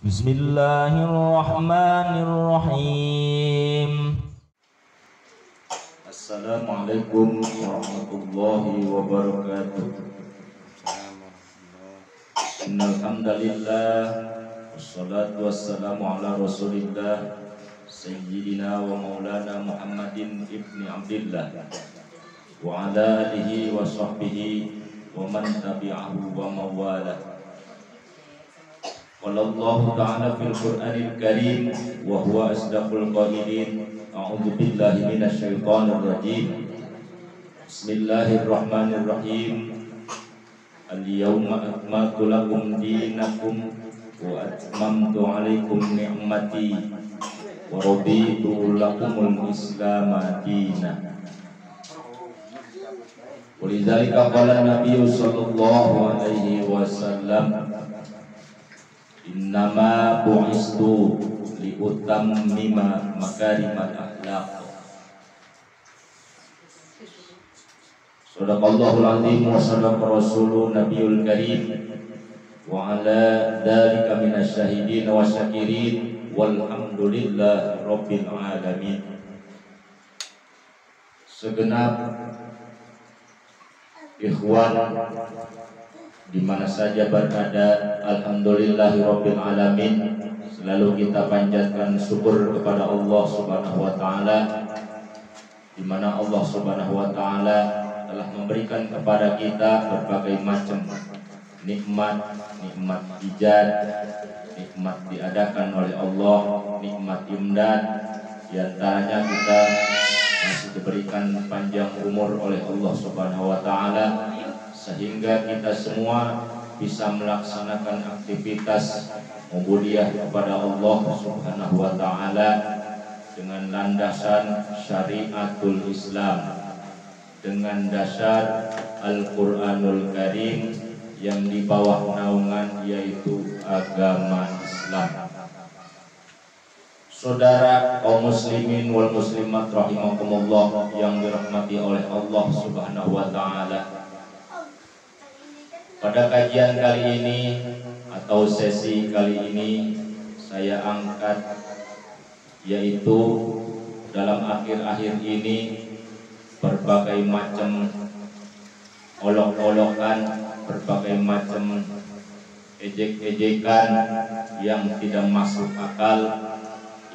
Bismillahirrahmanirrahim. Assalamualaikum warahmatullahi wabarakatuh. Innal hamdalillah wassalatu wassalamu ala Rasulillah sayyidina wa maulana Muhammadin ibni Abdillah wa ala alihi wa sahbihi wa man tabi'ahu wa mawalah. Qala Allah ta'ala fil Qur'anil Karim wa huwa asdaqul qailin. A'udzu billahi minasy syaithanir rajim. Bismillahirrahmanirrahim. Al-yawma akmaltu lakum dinakum wa atmamtu 'alaikum ni'mati wa raditu lakumul Islam dinan. Walidzalika qala Nabi sallallahu alaihi wasallam, innama bu'istu liutammima makarimal akhlaq. Shadaqallahul azim wa shadaqa rasulun nabiyul karim wa ala dzalika minasyahidin wa syakirin walhamdulillahi rabbil alamin. Segenap ikhwan di mana saja berada, alhamdulillahirabbil alamin. Selalu kita panjatkan syukur kepada Allah Subhanahu wa taala, di mana Allah Subhanahu wa taala telah memberikan kepada kita berbagai macam nikmat ijad, nikmat diadakan oleh Allah, nikmat imdad. Di antaranya kita masih diberikan panjang umur oleh Allah Subhanahu wa taala, sehingga kita semua bisa melaksanakan aktivitas ubudiyah kepada Allah Subhanahu wa taala dengan landasan syariatul Islam, dengan dasar Al-Qur'anul Karim yang di bawah naungan yaitu agama Islam. Saudara kaum muslimin wal muslimat rahimakumullah yang dirahmati oleh Allah Subhanahu wa taala, pada kajian kali ini atau sesi kali ini saya angkat yaitu dalam akhir-akhir ini berbagai macam olok-olokan, berbagai macam ejek-ejekan yang tidak masuk akal,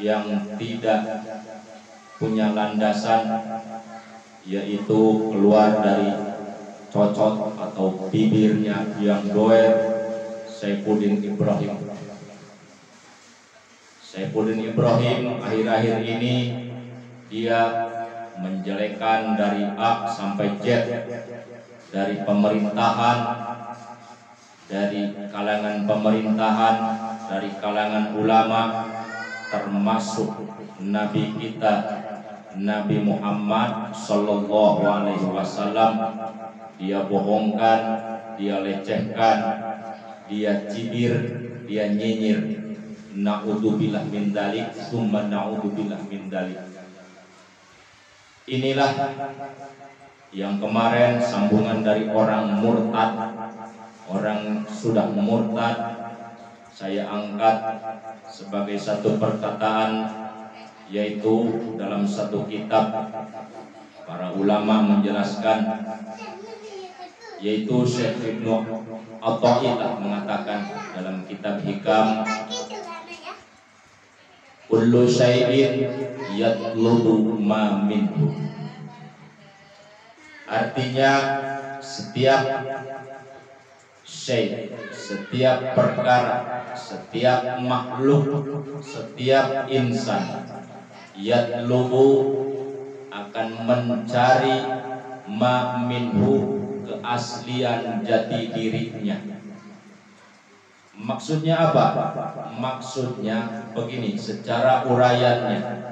yang tidak punya landasan, yaitu keluar dari cocot atau bibirnya yang doer Saifuddin Ibrahim. Saifuddin Ibrahim akhir-akhir ini dia menjelekkan dari A sampai Z, dari pemerintahan, dari kalangan pemerintahan, dari kalangan ulama, termasuk Nabi kita Nabi Muhammad Sallallahu Alaihi Wasallam. Dia bohongkan, dia lecehkan, dia cibir, dia nyinyir. Na'udzubillah min dzalik, tsumma na'udzubillah min dzalik. Inilah yang kemarin sambungan dari orang murtad, orang sudah murtad, saya angkat sebagai satu perkataan, yaitu dalam satu kitab para ulama menjelaskan, yaitu Syekh Ibnu Athaillah mengatakan dalam kitab Hikam, kullu syai'in yatlubu ma minhu. Artinya setiap syai', setiap perkara, setiap makhluk, setiap insan yatlubu akan mencari ma minhu, keaslian jati dirinya. Maksudnya apa? Maksudnya begini, secara uraiannya,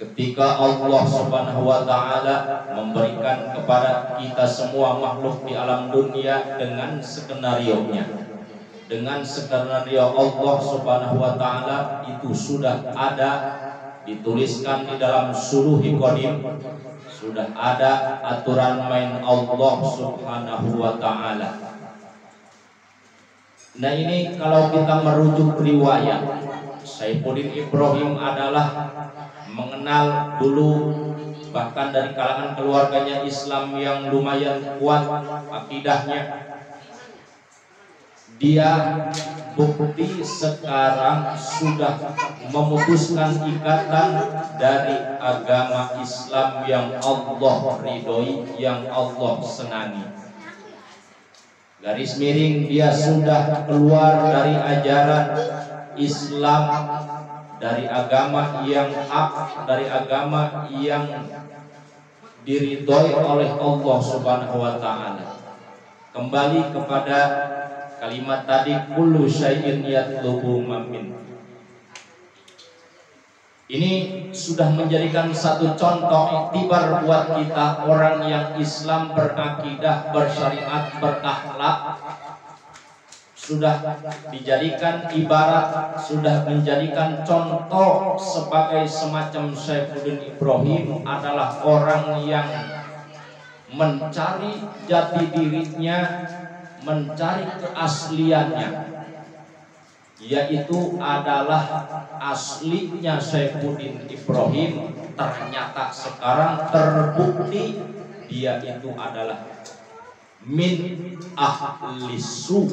ketika Allah Subhanahu wa taala memberikan kepada kita semua makhluk di alam dunia dengan skenarionya, dengan skenario Allah Subhanahu wa taala itu sudah ada, dituliskan di dalam suluhi qadim, sudah ada aturan main Allah Subhanahu wa taala. Nah ini kalau kita merujuk riwayat, Saifuddin Ibrahim adalah mengenal dulu bahkan dari kalangan keluarganya Islam yang lumayan kuat akidahnya. Dia bukti sekarang sudah memutuskan ikatan dari agama Islam yang Allah ridhoi, yang Allah senangi. Garis miring, dia sudah keluar dari ajaran Islam, dari agama yang hak, dari agama yang diridhoi oleh Allah Subhanahu wa taala. Kembali kepada kalimat tadi, kullu syai'in yatlubu mamin. Ini sudah menjadikan satu contoh iktibar buat kita, orang yang Islam berakidah, bersyariat, berakhlak, sudah dijadikan ibarat, sudah menjadikan contoh sebagai semacam Saifuddin Ibrahim adalah orang yang mencari jati dirinya, mencari keasliannya, yaitu adalah aslinya Saifuddin Ibrahim. Ternyata sekarang terbukti dia itu adalah min ahli su,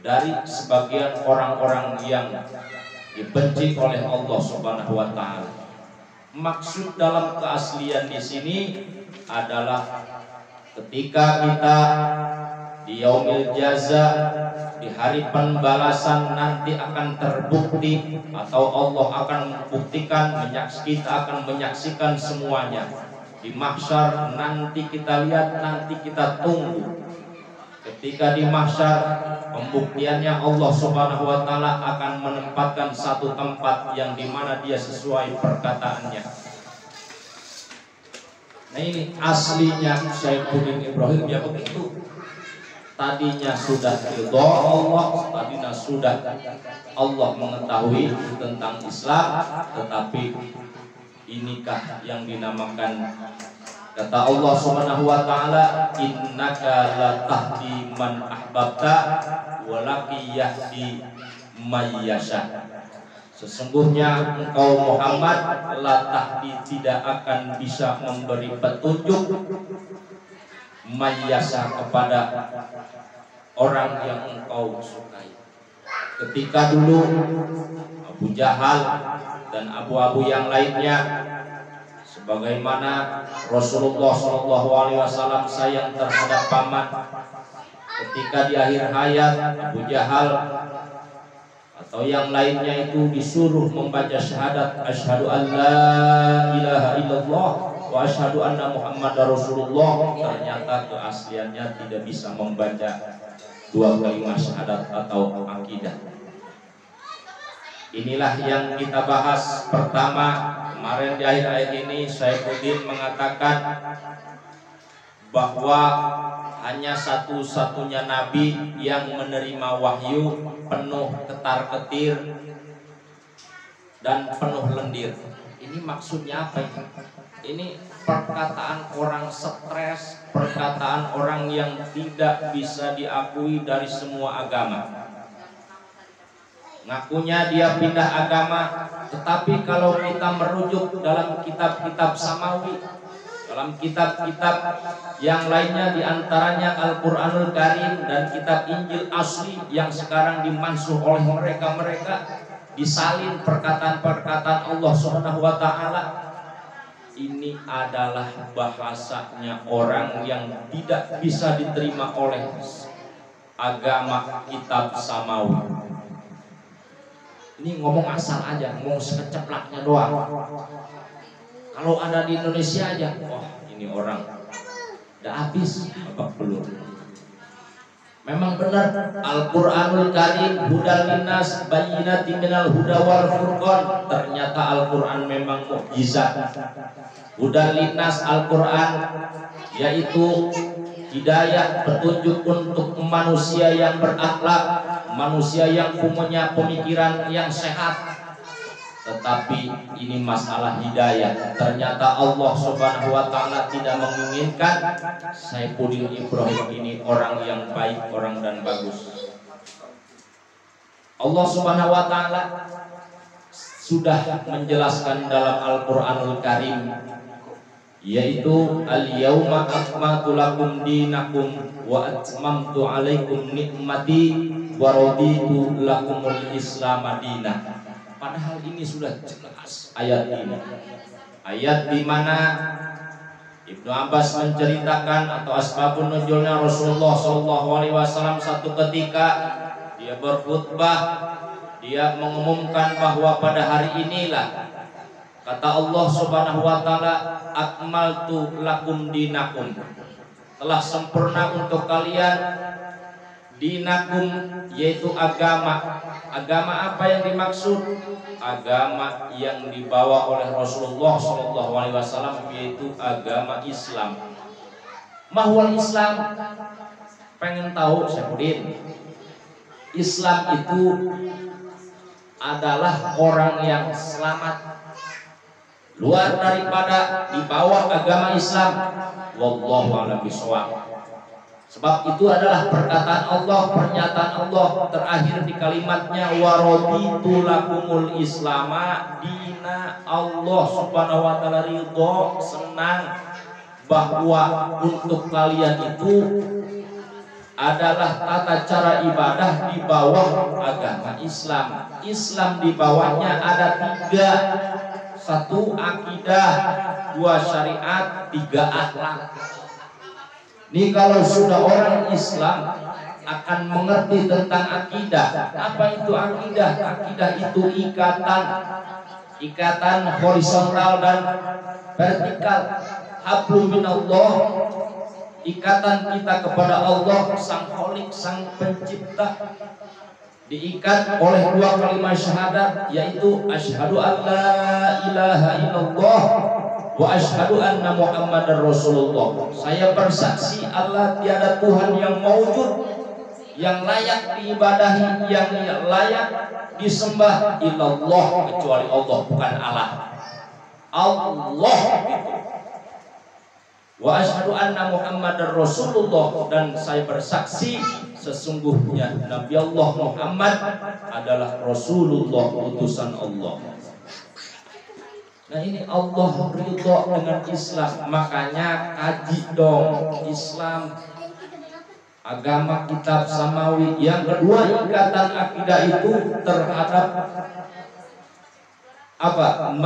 dari sebagian orang-orang yang dibenci oleh Allah Subhanahu wa taala. Maksud dalam keaslian di sini adalah ketika kita di yaumil jaza, di hari pembalasan nanti akan terbukti atau Allah akan membuktikan, kita akan menyaksikan semuanya. Di mahsyar nanti kita lihat, nanti kita tunggu. Ketika di mahsyar pembuktiannya, Allah Subhanahu wa taala akan menempatkan satu tempat yang dimana dia sesuai perkataannya. Nah ini aslinya Saifuddin Ibrahim ya begitu. Tadinya sudah ridho Allah, tadinya sudah Allah mengetahui tentang Islam, tetapi inikah yang dinamakan, kata Allah Subhanahu wa taala, innaka latahdi man ahbabta walaki yahdi may yasha. Sesungguhnya engkau Muhammad latahdi tidak akan bisa memberi petunjuk may yasha kepada orang yang engkau sukai. Ketika dulu Abu Jahal dan abu-abu yang lainnya, sebagaimana Rasulullah SAW sayang terhadap paman, ketika di akhir hayat Abu Jahal atau yang lainnya itu disuruh membaca syahadat asyhadu an la ilaha illallah wa asyhadu anna Muhammadar Rasulullah, ternyata keasliannya tidak bisa membaca dua kalimat syahadat atau akidah. Inilah yang kita bahas pertama kemarin di akhir ayat ini. Saifuddin mengatakan bahwa hanya satu-satunya nabi yang menerima wahyu penuh ketar-ketir dan penuh lendir. Ini maksudnya apa ini? Ini perkataan orang stres, perkataan orang yang tidak bisa diakui dari semua agama. Ngakunya dia pindah agama, tetapi kalau kita merujuk dalam kitab-kitab samawi, dalam kitab-kitab yang lainnya, diantaranya Al-Quranul Karim dan kitab Injil asli yang sekarang dimansuh oleh mereka-mereka, disalin perkataan-perkataan Allah Subhanahu wa taala. Ini adalah bahasanya orang yang tidak bisa diterima oleh agama kitab samawi. Ini ngomong asal aja, ngomong sekeceplaknya doang. Kalau ada di Indonesia aja, wah ini orang udah habis babak belur. Memang benar Al-Quranul Karim hudal linnas bayyinatin minal huda wal furqan. Ternyata Al-Quran memang mukjizat. Hudal linnas, Al-Quran yaitu hidayah, petunjuk untuk manusia yang berakhlak, manusia yang punya pemikiran yang sehat. Tetapi ini masalah hidayah. Ternyata Allah Subhanahu wa taala tidak menginginkan Saifuddin Ibrahim ini orang yang baik, orang dan bagus. Allah Subhanahu wa taala sudah menjelaskan dalam Al-Qur'anul Karim, yaitu al-yauma akmaltu lakum dinakum wa atmamtu alaikum nikmati wa raditu lakumul Islam madinah. Padahal ini sudah jelas ayat ini. Ayat di mana Ibnu Abbas menceritakan atau asbabun nuzulnya Rasulullah SAW satu ketika dia berkhutbah, dia mengumumkan bahwa pada hari inilah kata Allah Subhanahu wa taala, akmaltu lakum dinakum, telah sempurna untuk kalian dinakum, yaitu agama. Agama apa yang dimaksud? Agama yang dibawa oleh Rasulullah SAW, yaitu agama Islam. Mahwal Islam, pengen tahu Syekhuddin? Islam itu adalah orang yang selamat luar daripada di bawah agama Islam. Wallahu a'lam bishawab. Sebab itu adalah perkataan Allah, pernyataan Allah terakhir di kalimatnya, wa raditu lakumul islama dina. Allah Subhanahu wa taala ridho, senang bahwa untuk kalian itu adalah tata cara ibadah di bawah agama Islam. Islam di bawahnya ada 3, 1 akidah, 2 syariat, 3 akhlak. Ini kalau sudah orang Islam akan mengerti tentang akidah. Apa itu akidah? Akidah itu ikatan horizontal dan vertikal. Hablum minallah, ikatan kita kepada Allah Sang Khalik, Sang Pencipta, diikat oleh 2 kalimat syahadat, yaitu asyhadu an la ilaha illallah wa asyhadu anna Muhammadar Rasulullah. Saya bersaksi Allah tiada Tuhan yang maujud, yang layak diibadahi, yang layak disembah illallah, kecuali Allah, bukan Allah. Allah gitu. Wa asyhadu anna Muhammadar Rasulullah, dan saya bersaksi sesungguhnya Nabi Allah Muhammad adalah Rasulullah, utusan Allah. Nah ini Allah ridho dengan Islam, makanya kaji dong Islam, agama kitab samawi. Yang kedua, ikatan akidah itu terhadap apa?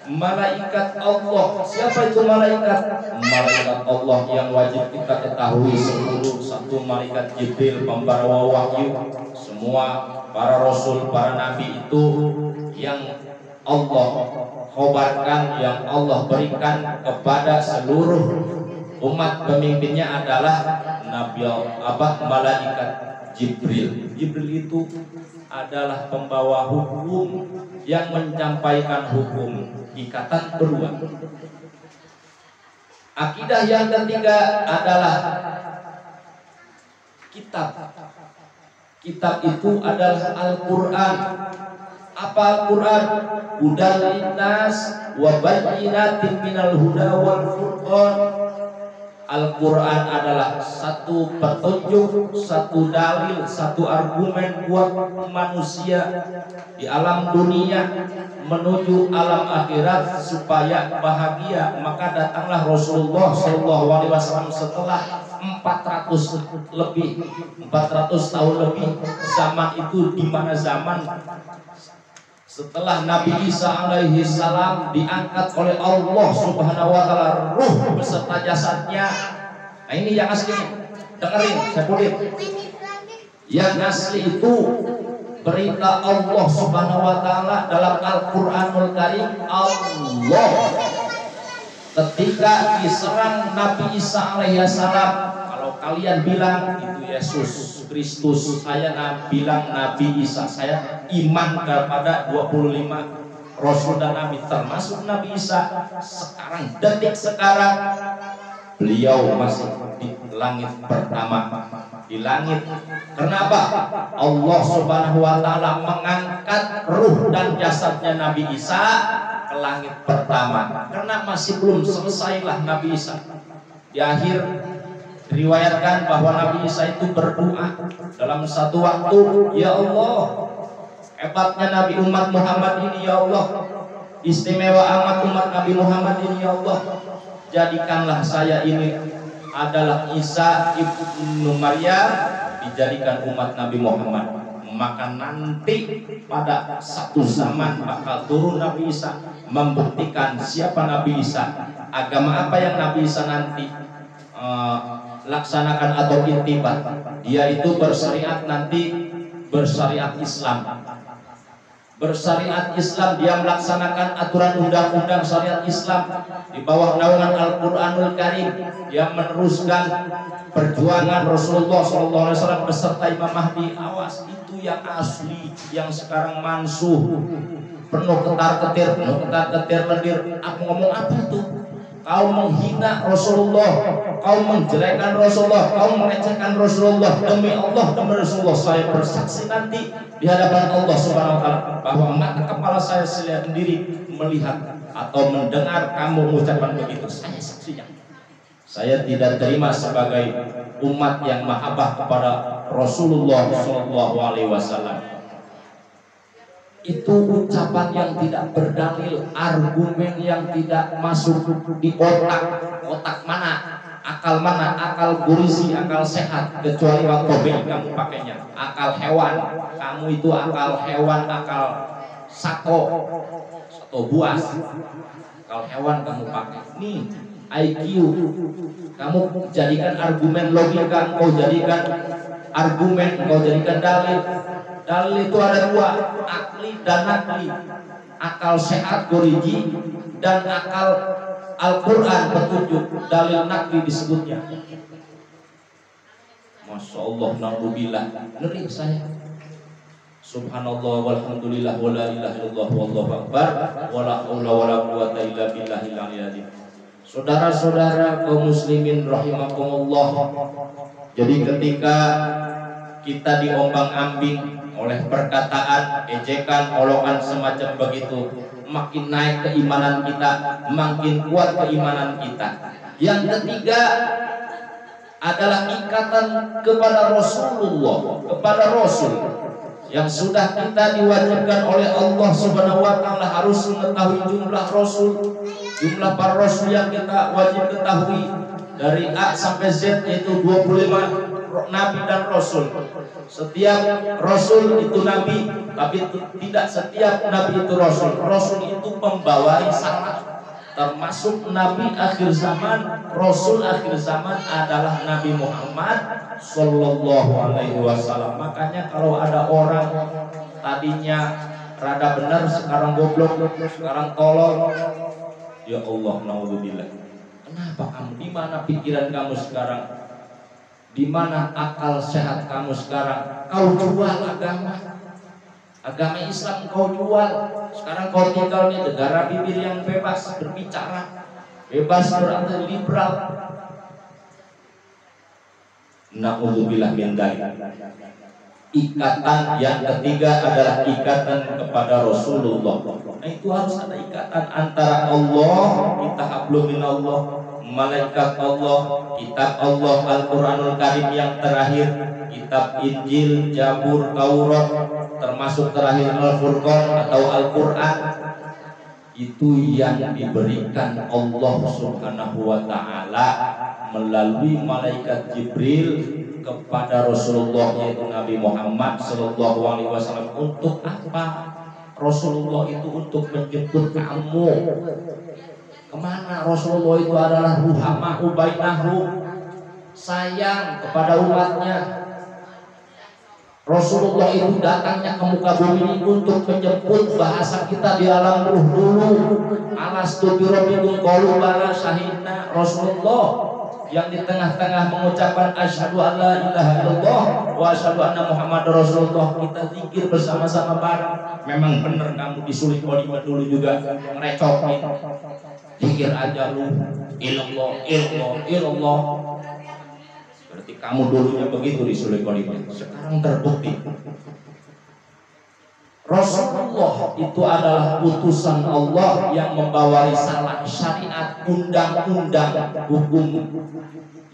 Malaikat Allah. Siapa itu malaikat? Malaikat Allah yang wajib kita ketahui seluruh. 1 malaikat Jibril, pembawa wahyu. Semua para rasul, para nabi itu yang Allah khobarkan, yang Allah berikan kepada seluruh umat, pemimpinnya adalah nabi malaikat Jibril. Jibril itu adalah pembawa hukum yang menyampaikan hukum. Ikatan kedua. Akidah yang ketiga adalah kitab. Kitab itu adalah Al-Quran. Apa Al-Quran? Hudan linnas wa bayyinatin minal huda wal furqan. Al-Quran adalah satu petunjuk, satu dalil, satu argumen buat manusia di alam dunia menuju alam akhirat supaya bahagia. Maka datanglah Rasulullah SAW setelah 400 tahun lebih. Zaman itu di mana zaman setelah Nabi Isa alaihi salam diangkat oleh Allah Subhanahu wa taala, ruh beserta jasadnya. Nah ini yang asli, dengerin Syekhuddin. Yang asli itu berita Allah Subhanahu wa taala dalam Al-Qur'anul Karim. Allah ketika diserang Nabi Isa alaihi salam, kalau kalian bilang itu Yesus Kristus, saya bilang Nabi Isa, saya iman kepada 25 Rasul dan Nabi, termasuk Nabi Isa. Sekarang, detik sekarang, beliau masih di langit pertama, di langit. Kenapa? Allah Subhanahu wa taala mengangkat ruh dan jasadnya Nabi Isa ke langit pertama, karena masih belum selesailah Nabi Isa. Di akhir Diriwayatkan bahwa Nabi Isa itu berdoa dalam satu waktu, ya Allah, hebatnya Nabi umat Muhammad ini ya Allah, istimewa amat umat Nabi Muhammad ini ya Allah, jadikanlah saya ini adalah Isa ibnu Maryam, dijadikan umat Nabi Muhammad. Maka nanti pada satu zaman bakal turun Nabi Isa membuktikan siapa Nabi Isa, agama apa yang Nabi Isa nanti laksanakan atau intibat. Dia itu bersyariat nanti bersyariat Islam. Bersyariat Islam, dia melaksanakan aturan undang-undang syariat Islam di bawah naungan Al-Qur'anul Karim. Dia meneruskan perjuangan Rasulullah SAW beserta Imam Mahdi. Awas, itu yang asli, yang sekarang mansuh, penuh ketar-ketir lendir. Aku ngomong apa itu? Kau menghina Rasulullah, kau menjelekkan Rasulullah, kau melecehkan Rasulullah. Demi Allah, demi Rasulullah, saya bersaksi nanti di hadapan Allah Subhanahu wa taala bahwa mata kepala saya sendiri melihat atau mendengar kamu mengucapkan begitu. Saya saksinya. Saya tidak terima sebagai umat yang mahabbah kepada Rasulullah sallallahu alaihi wasallam. Itu ucapan yang tidak berdalil, argumen yang tidak masuk di otak mana, akal mana, akal gurisi, akal sehat, kecuali waktu kamu pakainya, akal hewan, kamu itu akal hewan, akal sato buas, akal hewan kamu pakai. Nih IQ, kamu jadikan argumen logika, kau jadikan argumen, kau jadikan dalil. Dalil itu ada dua, akli dan nakli. Akal sehat guriji dan akal Al-Quran petunjuk. Dalil nakli disebutnya. Masya Allah, na'udzubillah, ngeri saya. Subhanallah walhamdulillah wala ilaha illallah wallahu akbar wala haula wala quwata illa billahil aliyyil azim. Saudara-saudara kaum muslimin rahimakumullah. Jadi ketika kita diombang-ambing oleh perkataan, ejekan, olokan semacam begitu, makin naik keimanan kita, makin kuat keimanan kita. Yang ketiga adalah ikatan kepada Rasulullah, kepada Rasul yang sudah kita diwajibkan oleh Allah Subhanahu wa taala harus mengetahui jumlah Rasul, jumlah para Rasul yang kita wajib ketahui dari A sampai Z, yaitu 25 Nabi dan Rasul. Setiap Rasul itu Nabi, tapi tidak setiap Nabi itu Rasul. Rasul itu membawa risalah, termasuk Nabi akhir zaman. Rasul akhir zaman adalah Nabi Muhammad Sallallahu Alaihi Wasallam. Makanya kalau ada orang tadinya rada benar, sekarang goblok, sekarang tolol, ya Allah, naudzubillah. Kenapa kamu? Di mana pikiran kamu sekarang? Di mana akal sehat kamu sekarang? Kau jual agama Islam, kau jual. Sekarang kau tinggal di negara bibir yang bebas berbicara, bebas berarti liberal. Na'udzubillah min dzalik. Ikatan yang ketiga adalah ikatan kepada Rasulullah. Nah, itu harus ada ikatan antara Allah, kita hablum minallah, malaikat Allah, kitab Allah, Al-Quranul Karim yang terakhir, kitab Injil, Zabur, Taurat, termasuk terakhir Al-Furqan atau Al-Quran. Itu yang diberikan Allah Subhanahu wa ta'ala melalui malaikat Jibril kepada Rasulullah, yaitu Nabi Muhammad Sallallahu Alaihi Wasallam. Untuk apa? Rasulullah itu untuk menjemput kamu. Kemana? Rasulullah itu adalah ruhamahu bainahum, sayang kepada umatnya. Rasulullah itu datangnya ke muka bumi untuk menjemput, bahasa kita di alam ruh dulu. Alastu bi rabbikum qalu bala syahidna. Rasulullah yang di tengah-tengah mengucapkan asyhadu alla ilaha illallah wa asyhadu anna muhammadar rasulullah, kita zikir bersama-sama bareng. Memang benar kamu disulit kalimat dulu juga ngerecokin. Zikir aja lu, illallah, illallah, illallah. Berarti kamu dulunya begitu disulit kalimat. Sekarang terbukti. Rasulullah itu adalah utusan Allah yang membawa risalah syariat, undang-undang, hukum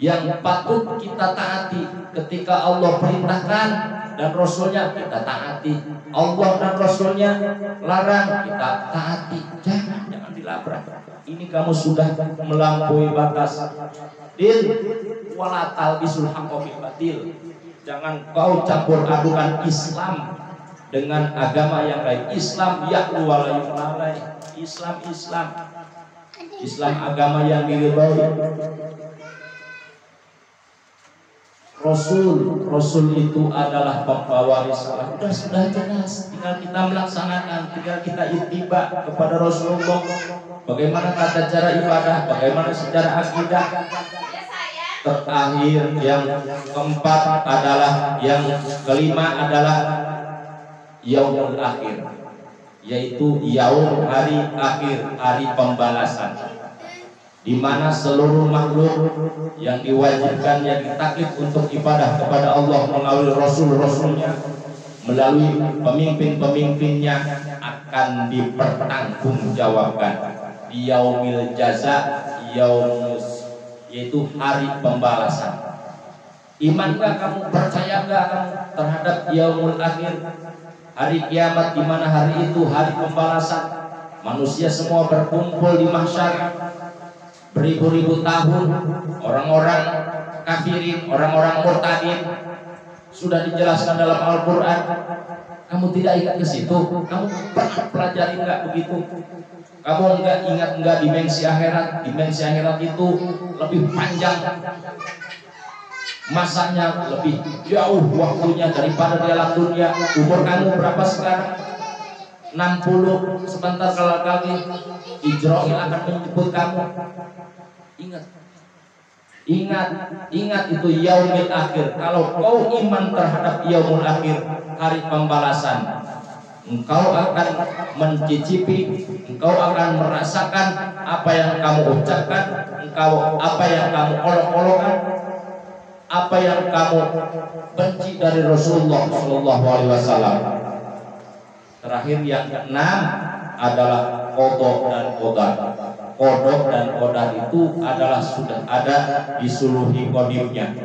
yang patut kita taati. Ketika Allah perintahkan dan Rasulnya, kita taati. Allah dan Rasulnya larang, kita taati. Jangan dilabrak. Ini kamu sudah melampaui batas. Wala talbisul haqqa bil batil. Jangan kau campur adukan Islam dengan agama yang lain. Islam ya'lu wa la yu'la. Islam agama yang diridhoi. Rasul itu adalah pembawa risalah. Sudah jelas, tinggal kita melaksanakan, tinggal kita ittiba kepada Rasulullah. Bagaimana tata cara ibadah, bagaimana secara akidah. Terakhir yang keempat adalah, yang kelima adalah yaumul akhir, yaitu yaum hari akhir, hari pembalasan, di mana seluruh makhluk yang diwajibkan, yang ditaklif untuk ibadah kepada Allah melalui Rasul-Rasulnya, melalui pemimpin-pemimpinnya, akan dipertanggungjawabkan di yaumil jaza, yaitu hari pembalasan. Iman gak kamu, percaya gak kamu terhadap yaumul akhir, hari kiamat, di mana hari itu hari pembalasan? Manusia semua berkumpul di mahsyar, beribu-ribu tahun, orang-orang kafirin, orang-orang murtadin, sudah dijelaskan dalam Al-Quran. Kamu tidak ingat ke situ? Kamu pernah pelajari nggak begitu? Kamu nggak ingat nggak dimensi akhirat? Dimensi akhirat itu lebih panjang masanya, lebih jauh waktunya daripada di alam dunia. Umur kamu berapa sekarang? 60. Sebentar kalau lagi Israil akan menjemput kamu. Ingat itu yaumil akhir. Kalau kau iman terhadap yaumul akhir, hari pembalasan, engkau akan mencicipi, engkau akan merasakan apa yang kamu ucapkan, apa yang kamu olok-olokkan, apa yang kamu benci dari Rasulullah Shallallahu Alaihi Wasallam. Terakhir yang keenam adalah qada dan qadar. Qada dan qadar itu adalah sudah ada di suluhi qadimnya.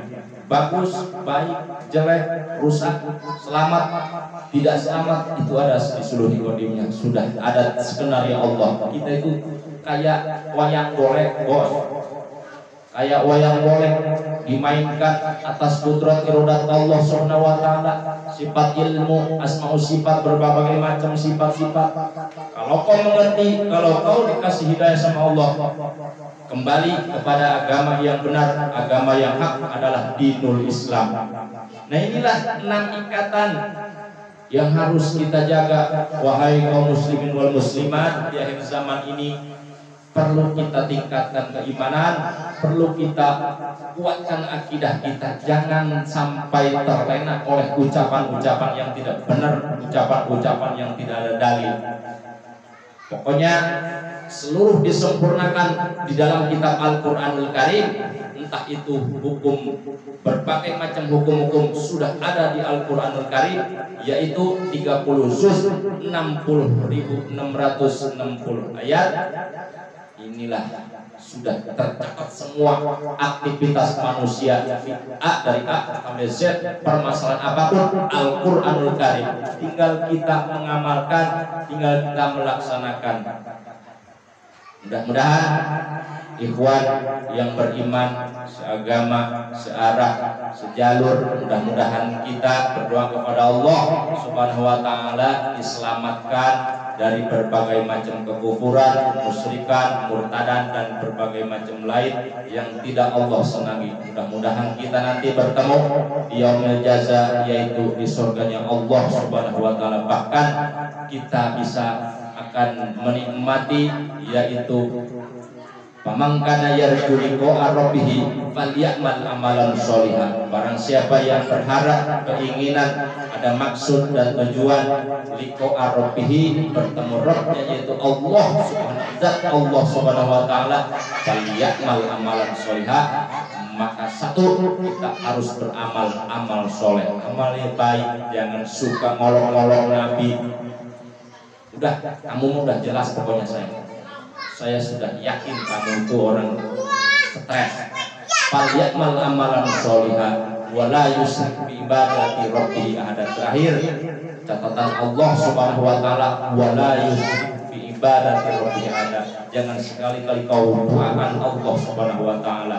Bagus, baik, jelek, rusak, selamat, tidak selamat, itu ada di suluhi qadimnya. Sudah ada skenario Allah. Kita itu kayak wayang golek, bos. Kayak wayang golek dimainkan atas kudrat irodat Allah Subhanahu wa taala, sifat ilmu, asmaul sifat, berbagai macam sifat-sifat. Kalau kau mengerti, kalau kau dikasih hidayah sama Allah, kembali kepada agama yang benar, agama yang hak adalah dinul Islam. Nah, inilah 6 ikatan yang harus kita jaga, wahai kaum muslimin wal muslimat. Di akhir zaman ini perlu kita tingkatkan keimanan, perlu kita kuatkan akidah kita. Jangan sampai terlena oleh ucapan-ucapan yang tidak benar, ucapan-ucapan yang tidak ada dalil. Pokoknya seluruh disempurnakan di dalam kitab Al-Quranul Karim. Entah itu hukum, berbagai macam hukum-hukum sudah ada di Al-Quranul Karim, yaitu 30 juz, 60.660 ayat. Inilah sudah tercatat semua aktivitas manusia, dari A sampai Z, permasalahan apapun, Al-Quranul Karim. Tinggal kita mengamalkan, tinggal kita melaksanakan. Mudah-mudahan ikhwan yang beriman, seagama, searah, sejalur, mudah-mudahan kita berdoa kepada Allah Subhanahu wa taala diselamatkan dari berbagai macam kekufuran, musyrikan, murtadan, dan berbagai macam lain yang tidak Allah senangi. Mudah-mudahan kita nanti bertemu di yaumil jaza, yaitu di surganya Allah Subhanahu wa taala. Bahkan kita bisa akan menikmati, yaitu faman kana yarju liqa'a rabbih falyamal amalan sholihan. Barang siapa yang berharap, keinginan, ada maksud dan tujuan liqa'a rabbih, bertemu Rabbnya, yaitu Allah Subhanahu wa taala, falyamal amalan sholihan. Maka satu, kita harus beramal amal soleh, amal yang baik. Jangan suka ngolok-ngolok Nabi, Udah, kamu udah jelas pokoknya saya sudah yakin kamu itu orang stres. Fal ya'mal amalan sholihan wa la yusyrik bi ibadati rabbih ahada. Terakhir catatan Allah Subhanahu wa taala, wa la yusyrik bi ibadati rabbih ahada. Jangan sekali-kali kau doakan Allah Subhanahu wa taala,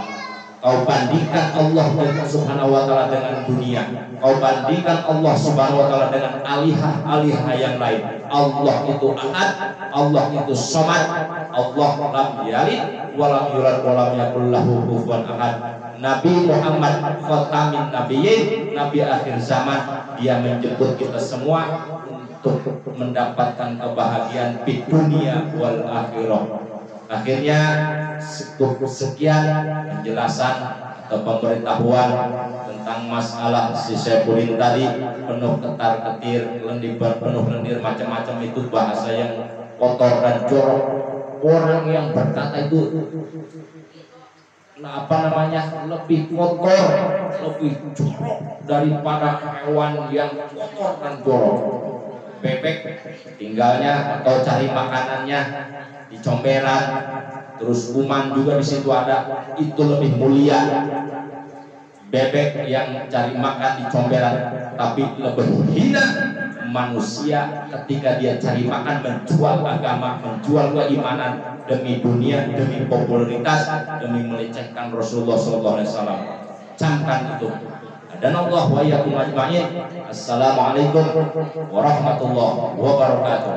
kau bandingkan Allah Subhanahu wa taala dengan dunia, kau bandingkan Allah Subhanahu wa taala dengan alihah yang lain. Allah itu ahad, Allah itu samad, Allah lam yalid wa lam yulad wa lam yakul lahu kufuwan ahad. Nabi Muhammad khatamin nabiyyin, nabi akhir zaman, dia menjemput kita semua untuk mendapatkan kebahagiaan di dunia wal akhirah. Akhirnya sekian penjelasan atau pemberitahuan tentang masalah si Saipudin tadi, penuh ketar-ketir, penuh lendir macam-macam. Itu bahasa yang kotor dan jorok. Orang yang berkata itu lebih kotor, lebih jorok daripada hewan yang kotor dan jorok. Bebek tinggalnya atau cari makanannya di comberan, terus kuman juga di situ ada, itu lebih mulia. Bebek yang cari makan di comberan, tapi lebih hina manusia ketika dia cari makan, menjual agama, menjual keimanan demi dunia, demi popularitas, demi melecehkan Rasulullah SAW. Camkan itu. Dan Allah wa iyyakum ajma'in. Assalamualaikum warahmatullahi wabarakatuh.